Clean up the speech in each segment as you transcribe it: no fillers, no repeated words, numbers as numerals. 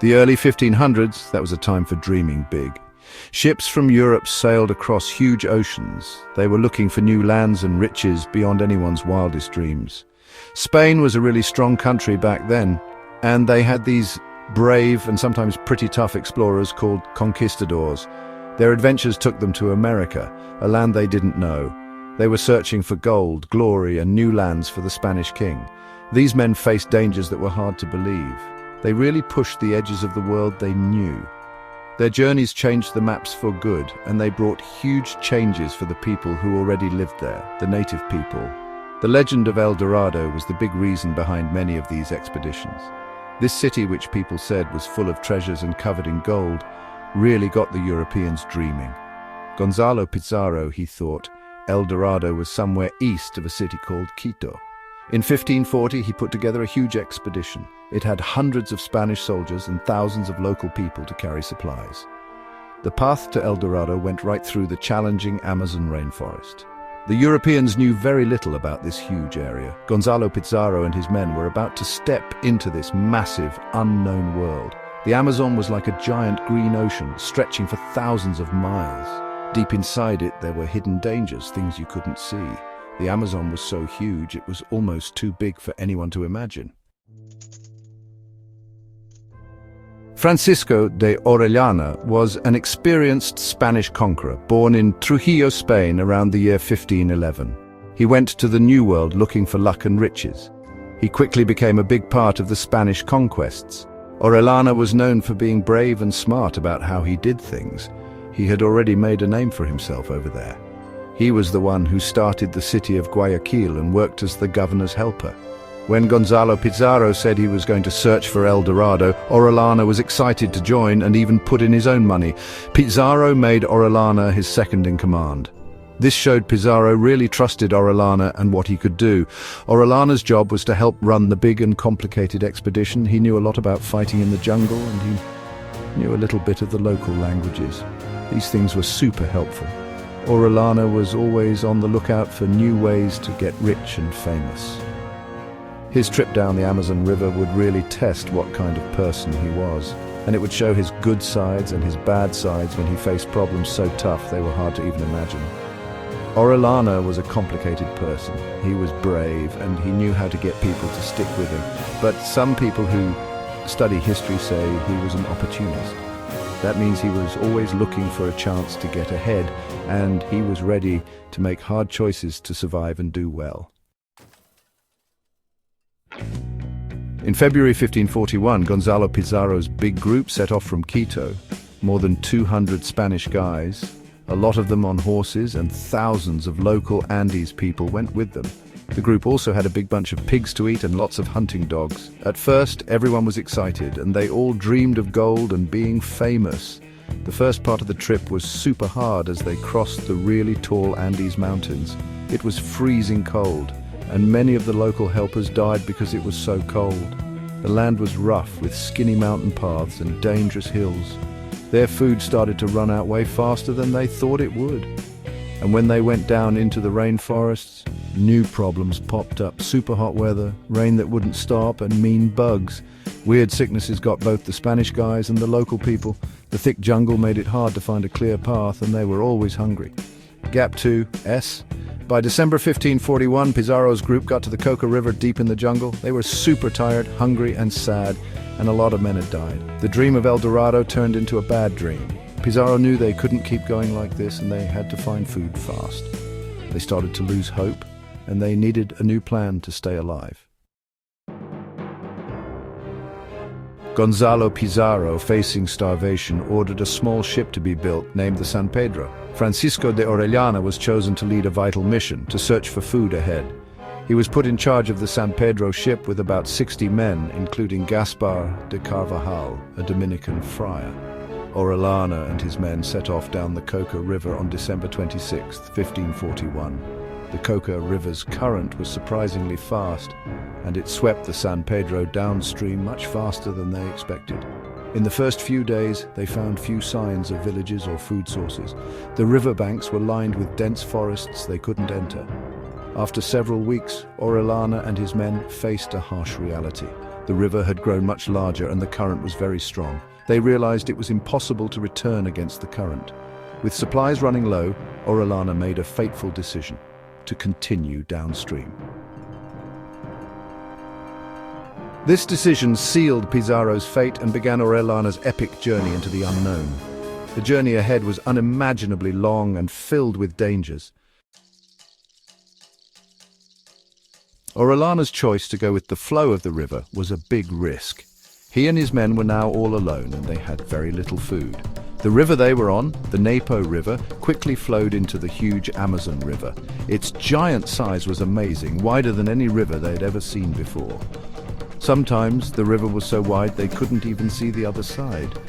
The early 1500s, that was a time for dreaming big. Ships from Europe sailed across huge oceans. They were looking for new lands and riches beyond anyone's wildest dreams. Spain was a really strong country back then, and they had these brave and sometimes pretty tough explorers called conquistadors. Their adventures took them to America, a land they didn't know. They were searching for gold, glory, and new lands for the Spanish king. These men faced dangers that were hard to believe. They really pushed the edges of the world they knew. Their journeys changed the maps for good, and they brought huge changes for the people who already lived there, the native people. The legend of El Dorado was the big reason behind many of these expeditions. This city, which people said was full of treasures and covered in gold, really got the Europeans dreaming. Gonzalo Pizarro, he thought, El Dorado was somewhere east of a city called Quito. In 1540, he put together a huge expedition. It had hundreds of Spanish soldiers and thousands of local people to carry supplies. The path to El Dorado went right through the challenging Amazon rainforest. The Europeans knew very little about this huge area. Gonzalo Pizarro and his men were about to step into this massive, unknown world. The Amazon was like a giant green ocean, stretching for thousands of miles. Deep inside it, there were hidden dangers, things you couldn't see. The Amazon was so huge, it was almost too big for anyone to imagine. Francisco de Orellana was an experienced Spanish conqueror, born in Trujillo, Spain, around the year 1511. He went to the New World looking for luck and riches. He quickly became a big part of the Spanish conquests. Orellana was known for being brave and smart about how he did things. He had already made a name for himself over there. He was the one who started the city of Guayaquil and worked as the governor's helper. When Gonzalo Pizarro said he was going to search for El Dorado, Orellana was excited to join and even put in his own money. Pizarro made Orellana his second in command. This showed Pizarro really trusted Orellana and what he could do. Orellana's job was to help run the big and complicated expedition. He knew a lot about fighting in the jungle, and he knew a little bit of the local languages. These things were super helpful. Orellana was always on the lookout for new ways to get rich and famous. His trip down the Amazon River would really test what kind of person he was, and it would show his good sides and his bad sides when he faced problems so tough they were hard to even imagine. Orellana was a complicated person. He was brave, and he knew how to get people to stick with him. But some people who study history say he was an opportunist. That means he was always looking for a chance to get ahead, and he was ready to make hard choices to survive and do well. In February 1541, Gonzalo Pizarro's big group set off from Quito. More than 200 Spanish guys, a lot of them on horses, and thousands of local Andes people went with them. The group also had a big bunch of pigs to eat and lots of hunting dogs. At first, everyone was excited, and they all dreamed of gold and being famous. The first part of the trip was super hard as they crossed the really tall Andes mountains. It was freezing cold, and many of the local helpers died because it was so cold. The land was rough with skinny mountain paths and dangerous hills. Their food started to run out way faster than they thought it would. And when they went down into the rainforests, new problems popped up. Super hot weather, rain that wouldn't stop, and mean bugs. Weird sicknesses got both the Spanish guys and the local people. The thick jungle made it hard to find a clear path, and they were always hungry. Gap 2, S. By December 1541, Pizarro's group got to the Coca River deep in the jungle. They were super tired, hungry, and sad, and a lot of men had died. The dream of El Dorado turned into a bad dream. Pizarro knew they couldn't keep going like this, and they had to find food fast. They started to lose hope, and they needed a new plan to stay alive. Gonzalo Pizarro, facing starvation, ordered a small ship to be built named the San Pedro. Francisco de Orellana was chosen to lead a vital mission, to search for food ahead. He was put in charge of the San Pedro ship with about 60 men, including Gaspar de Carvajal, a Dominican friar. Orellana and his men set off down the Coca River on December 26, 1541. The Coca River's current was surprisingly fast, and it swept the San Pedro downstream much faster than they expected. In the first few days, they found few signs of villages or food sources. The riverbanks were lined with dense forests they couldn't enter. After several weeks, Orellana and his men faced a harsh reality. The river had grown much larger and the current was very strong. They realized it was impossible to return against the current. With supplies running low, Orellana made a fateful decision: to continue downstream. This decision sealed Pizarro's fate and began Orellana's epic journey into the unknown. The journey ahead was unimaginably long and filled with dangers. Orellana's choice to go with the flow of the river was a big risk. He and his men were now all alone and they had very little food. The river they were on, the Napo River, quickly flowed into the huge Amazon River. Its giant size was amazing, wider than any river they had ever seen before. Sometimes the river was so wide they couldn't even see the other side.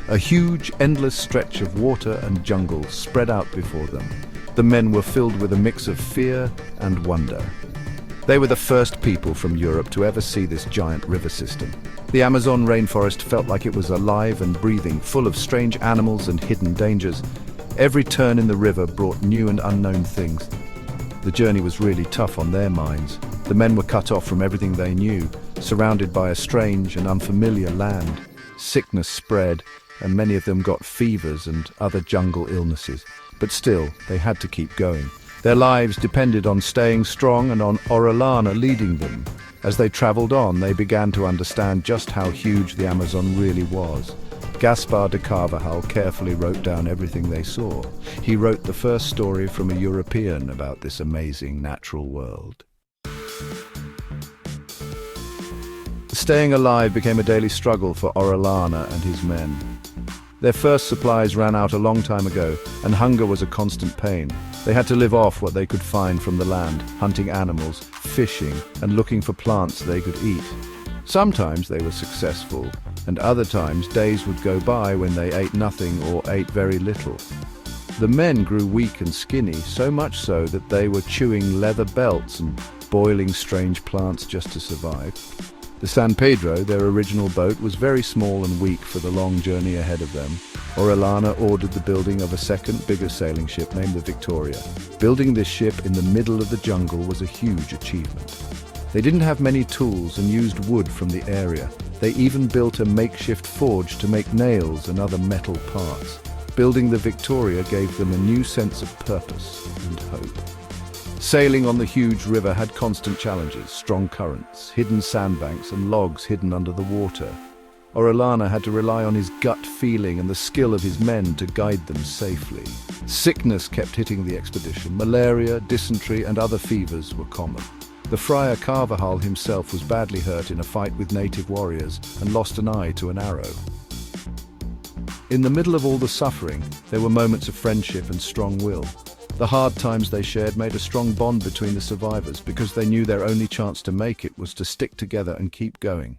A huge, endless stretch of water and jungle spread out before them. The men were filled with a mix of fear and wonder. They were the first people from Europe to ever see this giant river system. The Amazon rainforest felt like it was alive and breathing, full of strange animals and hidden dangers. Every turn in the river brought new and unknown things. The journey was really tough on their minds. The men were cut off from everything they knew, surrounded by a strange and unfamiliar land. Sickness spread, and many of them got fevers and other jungle illnesses. But still, they had to keep going. Their lives depended on staying strong and on Orellana leading them. As they traveled on, they began to understand just how huge the Amazon really was. Gaspar de Carvajal carefully wrote down everything they saw. He wrote the first story from a European about this amazing natural world. Staying alive became a daily struggle for Orellana and his men. Their first supplies ran out a long time ago, and hunger was a constant pain. They had to live off what they could find from the land, hunting animals, fishing, and looking for plants they could eat. Sometimes they were successful, and other times days would go by when they ate nothing or ate very little. The men grew weak and skinny, so much so that they were chewing leather belts and boiling strange plants just to survive. The San Pedro, their original boat, was very small and weak for the long journey ahead of them. Orellana ordered the building of a second, bigger sailing ship named the Victoria. Building this ship in the middle of the jungle was a huge achievement. They didn't have many tools and used wood from the area. They even built a makeshift forge to make nails and other metal parts. Building the Victoria gave them a new sense of purpose and hope. Sailing on the huge river had constant challenges: strong currents, hidden sandbanks, and logs hidden under the water. Orellana had to rely on his gut feeling and the skill of his men to guide them safely. Sickness kept hitting the expedition. Malaria, dysentery, and other fevers were common. The friar Carvajal himself was badly hurt in a fight with native warriors and lost an eye to an arrow. In the middle of all the suffering, there were moments of friendship and strong will. The hard times they shared made a strong bond between the survivors because they knew their only chance to make it was to stick together and keep going.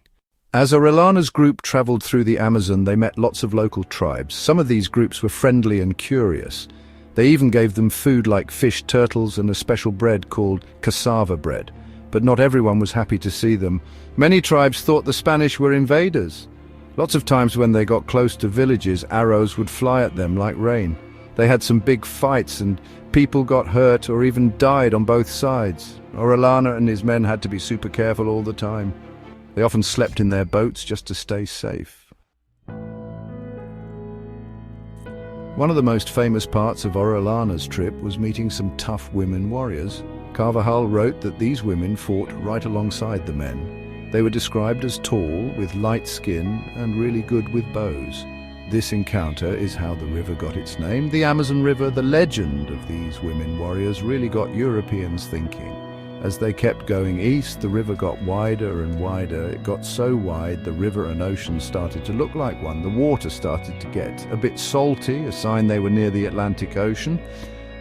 As Orellana's group traveled through the Amazon, they met lots of local tribes. Some of these groups were friendly and curious. They even gave them food like fish, turtles, and a special bread called cassava bread. But not everyone was happy to see them. Many tribes thought the Spanish were invaders. Lots of times when they got close to villages, arrows would fly at them like rain. They had some big fights and people got hurt or even died on both sides. Orellana and his men had to be super careful all the time. They often slept in their boats just to stay safe. One of the most famous parts of Orellana's trip was meeting some tough women warriors. Carvajal wrote that these women fought right alongside the men. They were described as tall, with light skin, and really good with bows. This encounter is how the river got its name. The Amazon River, the legend of these women warriors, really got Europeans thinking. As they kept going east, the river got wider and wider. It got so wide, the river and ocean started to look like one. The water started to get a bit salty, a sign they were near the Atlantic Ocean.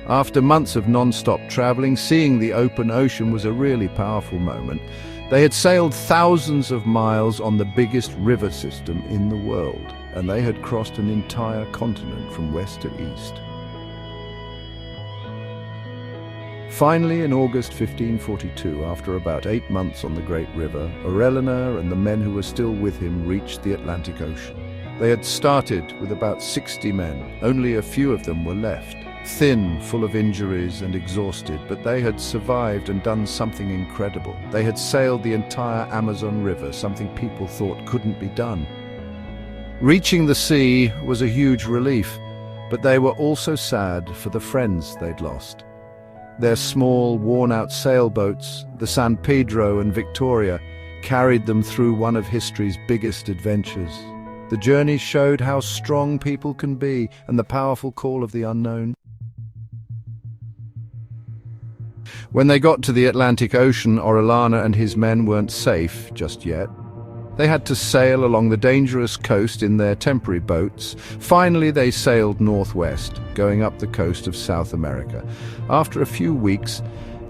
After months of non-stop traveling, seeing the open ocean was a really powerful moment. They had sailed thousands of miles on the biggest river system in the world, and they had crossed an entire continent from west to east. Finally, in August 1542, after about 8 months on the Great River, Orellana and the men who were still with him reached the Atlantic Ocean. They had started with about 60 men. Only a few of them were left. thin, full of injuries and exhausted, but they had survived and done something incredible. They had sailed the entire Amazon River, something people thought couldn't be done. Reaching the sea was a huge relief, but they were also sad for the friends they'd lost. Their small, worn-out sailboats, the San Pedro and Victoria, carried them through one of history's biggest adventures. The journey showed how strong people can be and the powerful call of the unknown. When they got to the Atlantic Ocean, Orellana and his men weren't safe just yet. They had to sail along the dangerous coast in their temporary boats. Finally, they sailed northwest, going up the coast of South America. After a few weeks,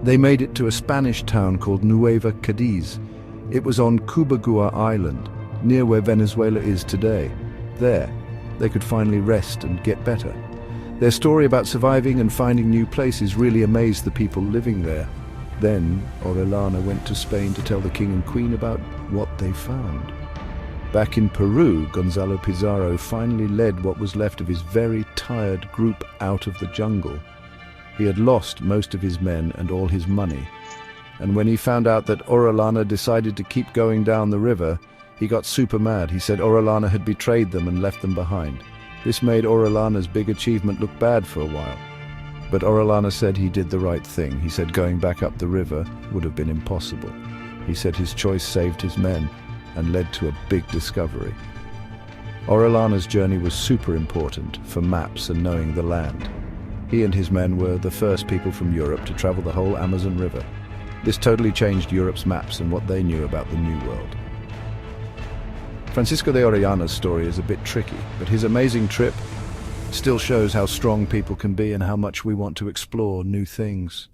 they made it to a Spanish town called Nueva Cadiz. It was on Cubagua Island, near where Venezuela is today. There, they could finally rest and get better. Their story about surviving and finding new places really amazed the people living there. Then, Orellana went to Spain to tell the king and queen about what they found. Back in Peru, Gonzalo Pizarro finally led what was left of his very tired group out of the jungle. He had lost most of his men and all his money, and when he found out that Orellana decided to keep going down the river, he got super mad. He said Orellana had betrayed them and left them behind. This made Orellana's big achievement look bad for a while. But Orellana said he did the right thing. He said going back up the river would have been impossible. He said his choice saved his men and led to a big discovery. Orellana's journey was super important for maps and knowing the land. He and his men were the first people from Europe to travel the whole Amazon River. This totally changed Europe's maps and what they knew about the New World. Francisco de Orellana's story is a bit tricky, but his amazing trip still shows how strong people can be and how much we want to explore new things.